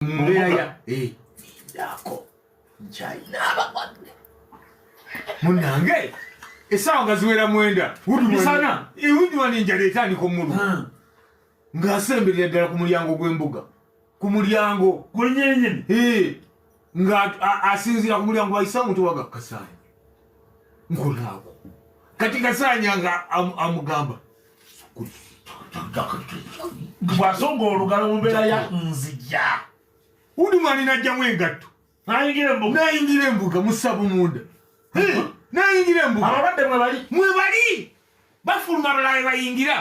Mbeya yako China abakwadde munange esawa ngaziwera mwenda udumana udumana njale etandika omulu ng'asemberera ddala ku mulyango gw'embuga ku mulyango gwenyenyeni nga asinzira ku mulyango bayisa omuntu waga Kasaanya nkolaawo kati Kasaanya nga amugamba bwasonga olugalo mu mbeera ya nzija udumani najjamu engatto nayingira embuga musabu munda nayingira embuga abalwadde mwebali bafuluma abalala bayingira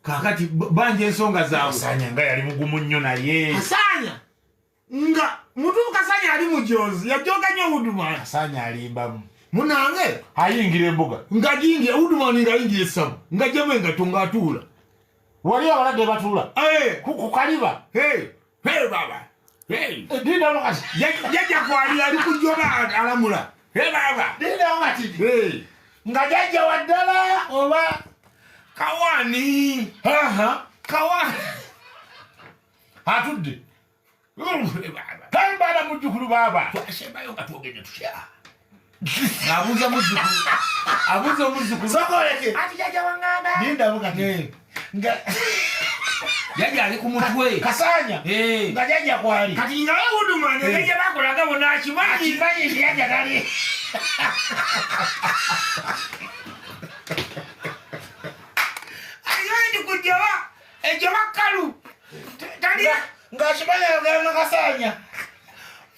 kakati banja ensonga zaabwe Kasaanya nga yali mugumu nnyo naye Kasaanya nga mutuufu Kasaanya ali mujozi yajoga nnyo udumani Kasaanya alimbamu munange ayingira embuga ngajingira udumani ngayingira esabu ngajjamu engatto ng'atuula wali abalwadde batuula ku kaliba baba jajja kwali ali kujoba alamula baba nga jajja waddala oba kawani kawani atudde tambala mujjukulu baba twasembayo nga twogende tutya abuuza muzzukulu abuuza omuzzukulu sokoleke ati jajja wanganda nindamu kati nga jajja ali ku mutwe Kasaanya nga jajja kwali kati nga udumani jajja bakolaga bonna akimanyi nti jajja tali ayandi kujoba ejoba kalu tali ng'akimanyi ayogera na Kasaanya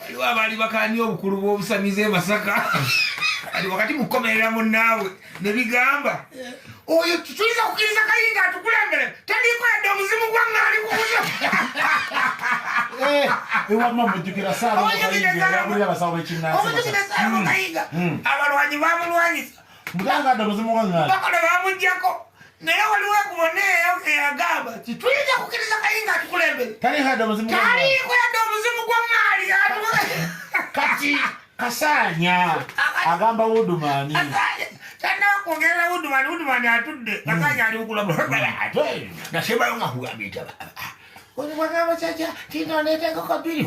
waliwo abaali bakaani obukulu bw'obusamize e Masaka ali wakati mukomerera munnaawe ne bigamba oyo tuyinza kukkiriza kayinga atukulembere taliiko yadde omuzimu gwange ali kubuzo ewamma mujjukira saabagulira abasawo omujukira saabo kayinga abalwanyi bamulwanyisa muganga adde omuzimu gwange bakola bamuggyako naye waliwo ekuboneeyo eyagamba ti tuyinza kukkiriza kayinga atukulembere taliiko yadde omuzimu taliiko yadde omuzimu gwamwali kati Kasaanya agamba Udumani tannawa kwongerera Udumani atudde Kasaanya ali kukulabula nasembayo nga kugambita oli bwagamba kyakya kinoneeteko kabiri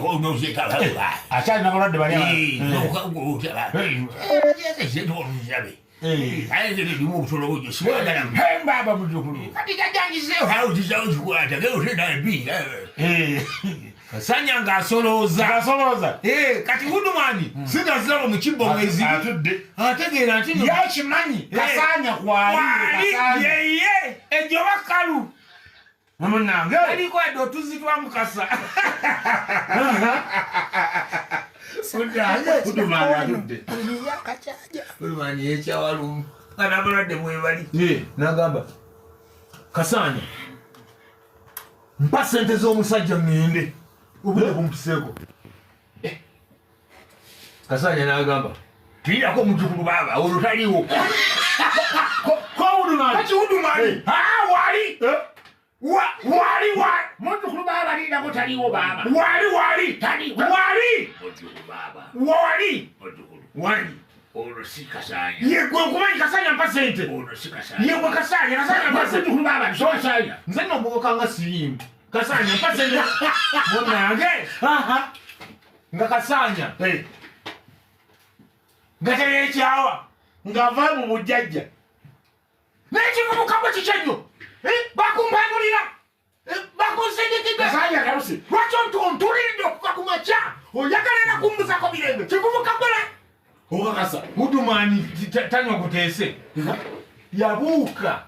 akyali n'abalwadde bali ayezerimu obutolowojo siwagalamu baba mujjukulu kati jajangizeyo hawuzizawo kikwata geotedabi Kasaanya ng'asolooza kati Udumani sinaziraba mu kibbo mwezi ategeera nti yakimanyi Kasaanya kwali yeye ejoba kalu munange aliko yadde otuzi twa Mukasa Udumani atudde Udumani yekyawalumu ana abalwadde mwebali n'agamba Kasaanya mpa sente z'omusajja ŋŋende obudde bumpiseeko Kasaanya n'agamba tuyirako omujjukulu baaba olwo taliwo kati Udumani wali mujjukulu baba lindako taliwo baba wali olwo si Kasaanya yegwe okumanyi Kasaanya mpa sente yegwe Kasaanya mpa sente mujjukulu baba Kasaanya nze n'omuboka nga siriimu Kasaanya mpa sente munange nga Kasaanya nga teyeekyawa ng'ava mu bujjajja n'ekivubuka bwe kikyenyo bakumpangulira bakunsindikidde Kasaanya kaluse lwaki ontuliridde okuva ku makya oyagalera kumbuzako birenge kivubuka gola okakasa Udumani tanywa guteese yabuuka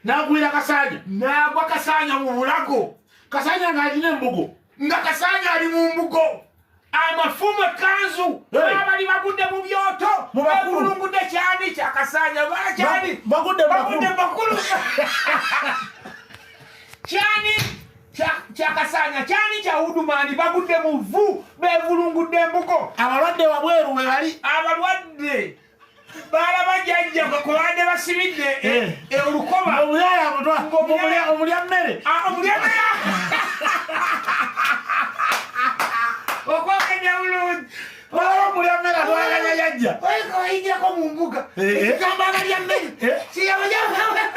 n'agwira Kasaanya n'agwa Kasaanya mu bulago Kasaanya ng'alina embugo nga Kasaanya ali mu mbugo amafumu ekanzu abali bagudde mu byoto babulungudde kyani kya Kasaanya bakyani bagudde bakulu kyani kya Kasaanya kyani kya Udumani bagudde mu vvu bevulungudde embugo abalwadde wabweru we bali abalwadde balaba jjajja kubadde basibidde olukoba omulya mmere okwogedde bulungi omulya mmere atwaganya yajja wayingirako mu mbuga ekigamba abalya mmere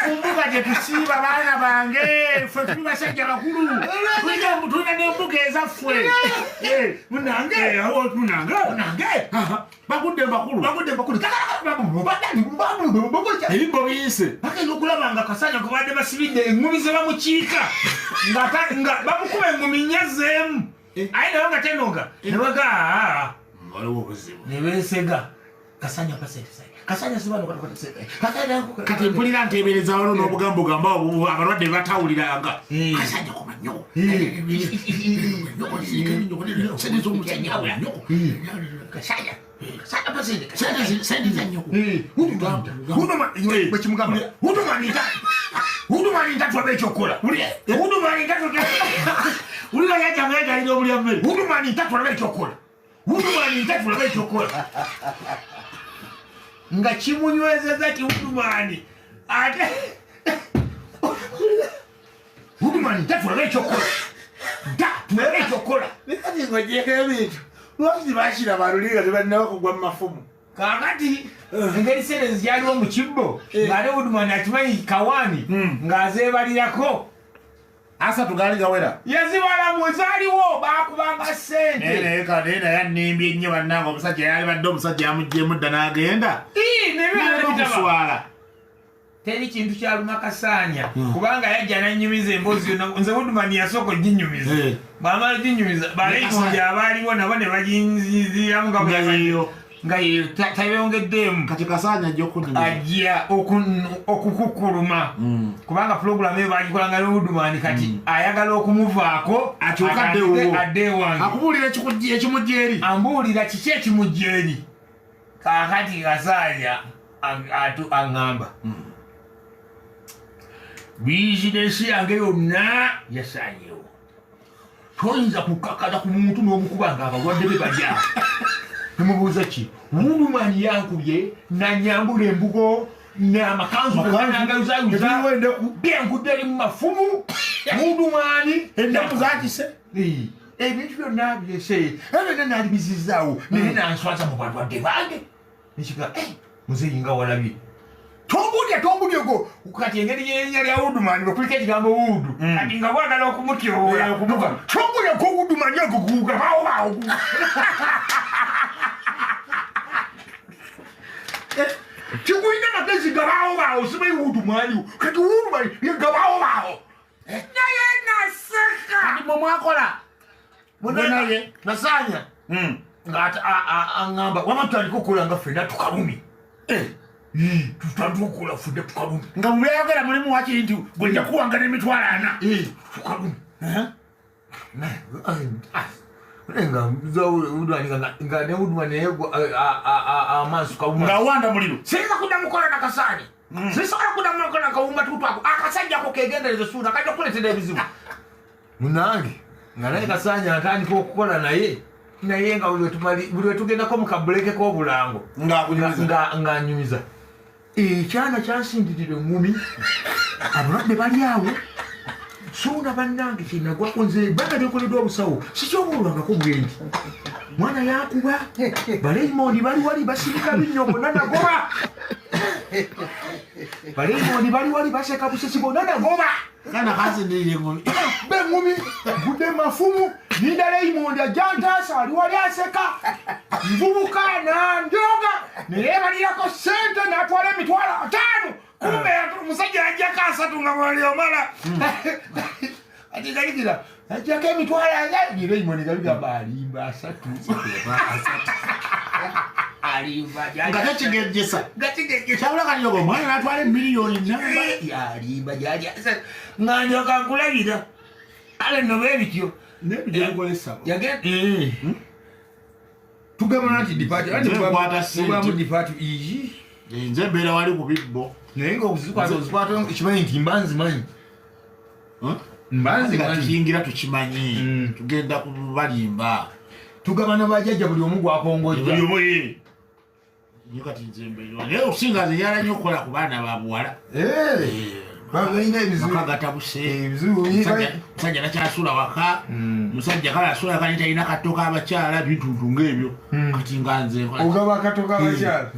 mumbuga gyetusiiba baana bange ffe tuli basajja bakulu tulina n'embuga ezaffe munange bagudde bakulu ebibbo biyise bagenda okulaba nga Kasanya kubadde basibidde eŋŋumi ze bamukiika nga bamukuba eŋŋumi nnya zeemu aye nayo nga tenoga nebaga waliwo obuzibu nebesega Kasanya Kasanya kati mpulira nteebereza waliwo n'obugambo gamba abalwadde bebatawuliranga Kasanya kuba nnyoko Hudumani ntatu abe ekyokukola ulira yajjanga yagalira obulya mmere Hudumani ntatu abe ekyokukola nga kimunywezeza ti Hudumani ate Hudumani ntatu abe ekyokukola kati ng'ogyeko ebintu lwaki bakira baluliga tebalina bakugwa mu mafumu kakati engeri sente zikyaliwo mu kibbo ng'ate Hudumani akimanyi kawaani ng'azeebalirako asatu gaali gawera yazibala mwezaaliwo bakubanga sente naye naye annimbye nnyo bannanga omusajja yali badde omusajja yamuggyemu dda n'agenda okuswala teri kintu kyaluma Kasanya kubanga yajja nanyumiza emboozi yonna nze Hudumani yasooka oginyumiza bwamala ginyumiza baleemongi abaaliwo nabo ne baginziziramu nga yeyo tabeyongeddeemu kati Kasanya ajja okukukkuluma kubanga pulogulamu eyo bagikolanga ne Hudumani kati ayagala okumuvaako adde ewange akubuulira ekimujja eri ambuulira kiki ekimujja eri kaakati Kasanya aŋŋamba bizinesi yange yonna yasanyewo toyinza kukkakana ku muntu n'omukuba nga abalwadde be balya nemubuuza ki Hudumani yankubye nanyambula embugo n'amakanzu ganangayuzayuza byenkudde eri mu mafumu Hudumani ennaku zakise ebintu byonna byese byonna naali bizizaawo naye nanswaza mu balwadde bange nekiga muzeeyi nga walabye tombulye go kati engeri yennya lya Hudumani bwekuliko ekigambo wudu kati nga bwagala okumutyoola tombulye ko Hudumani ago gugabaawo kigulina magezi gabaawo simanyi Hudumani kati Hudumani yegabaawo naye naseka kati mwe mwakola munaye Kasanya ng'aŋŋamba wama tutandika okukola nga ffenna tukalumi tutandika okukola ffenna tukalumi nga mubyayogera mulimu wakiri nti gwe nja kuwanga n'emitwalo 4 tukalumi nga ne Hudumani amaaso kawuma ng'awanda muliro siyinza kuddamu kukola na Kasanya sisobola kuddamu kukola na kawumba tutwako akasajjako kegendereze Suuna kajja kukuleetera ebizibu munange nga naye Kasanya atandika okukola naye nga buli wetugendako mu kabuleke k'obulango ng'anyumiza ekyana kyansindirira eŋŋumi abalwadde bali awo Suuna bannange kyenagwako nze banga lyokoleddwa obusawo sikyobuulwangako bwendi mwana yankuba Balemondi bali wali basirika binnyo bonna nagoba Balemondi bali wali baseka busesi bonna nagoba kana kasindirira eŋŋumi beŋŋumi gudde mafumu ninda Lemondi ajantaasa ali wali aseka nvubuka nanjoga neyebalirako sente natwala emitwalo 5 kumbe omusajja yajjako 3 nga bwali omala ati galikira ajjako emitwalo anya Lemondi galigamba alimba 3 alimba nga tekigejjesa kyabula kanyogo omwana natwala miliyoni namba alimba jaja ng'anjoka nkulabira ale no bebityo nebijagolesa tugamba nti dipati nze mbeera wali ku bibbo naye ngaozikwata ekimanyi nti mbanzimanyi kiyingira tukimanyi tugenda kubalimba tugamba nabajjajja buli omu gwakongojja kati nze mbeera naye okusinga nze yala nnyo okukola ku baana ba buwala Baina ebizibu. Makagata buse. Ebizibu. Musajja nakyasula waka. Musajja kala asula kanita ina katoka abakyala bituntu ng'ebyo. Kati nganze. Ogaba katoka abakyala.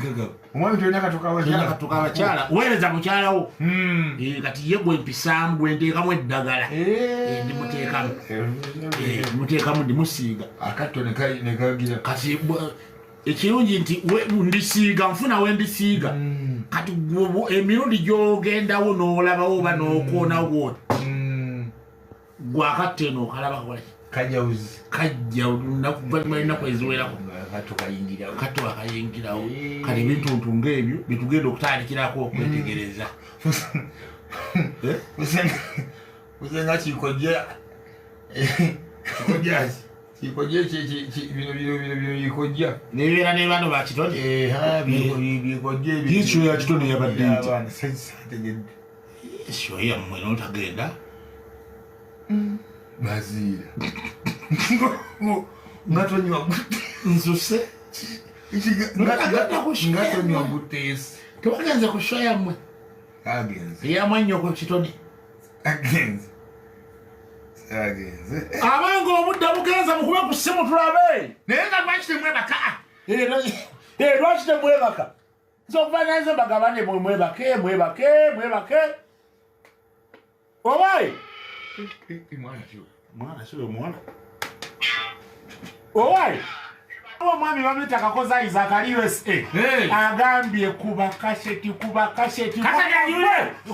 Omwami tulina katoka abakyala. Tulina katoka abakyala. Weereza mukyala wo. Kati ye gwe mpisaamu gwe nteekamu eddagala. Ndimuteekamu. Ndimuteekamu ndimusiiga. Akatto ne kagira. Kati ekirungi nti ndisiiga nfuna we ndisiiga. Kati emirundi gy'ogendawo n'olabawo oba n'okoonawo gwakatta eno okalaba kola kajawuzi kajja ennaku eziwerako katto akayingirawo kati ebintuntu ng'ebyo byetugenda okutandikirako okwetegereza. Usenga kikojja kikojja bino bikojja nebeera ne bano bakitone bikojja ekyo yakitone yabadde nti esyo yammwe n'otagenda Mbaziira nga tonywa nsuse nga tonywa buteesi tewagenze ku sho yammwe agenze eyamwannyoko kitone agenze abange obudde bugenza mukube ku ssimu tulabe naye nga lwaki temwebaka lwaki temwebaka nza okuvananze bagabane mwebake obaye mwana siwe mwana owaye omwami bamwita kakoza Isaac ali USA agambye kuba kasheti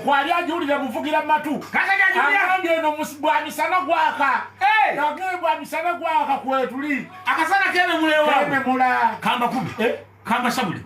kwali ajiwulire muvugira matu agambye eno bwamisana gwaka agambye bwamisana gwaka kwetuli akasana kene mulewa mula kamba kubi kamba sabuli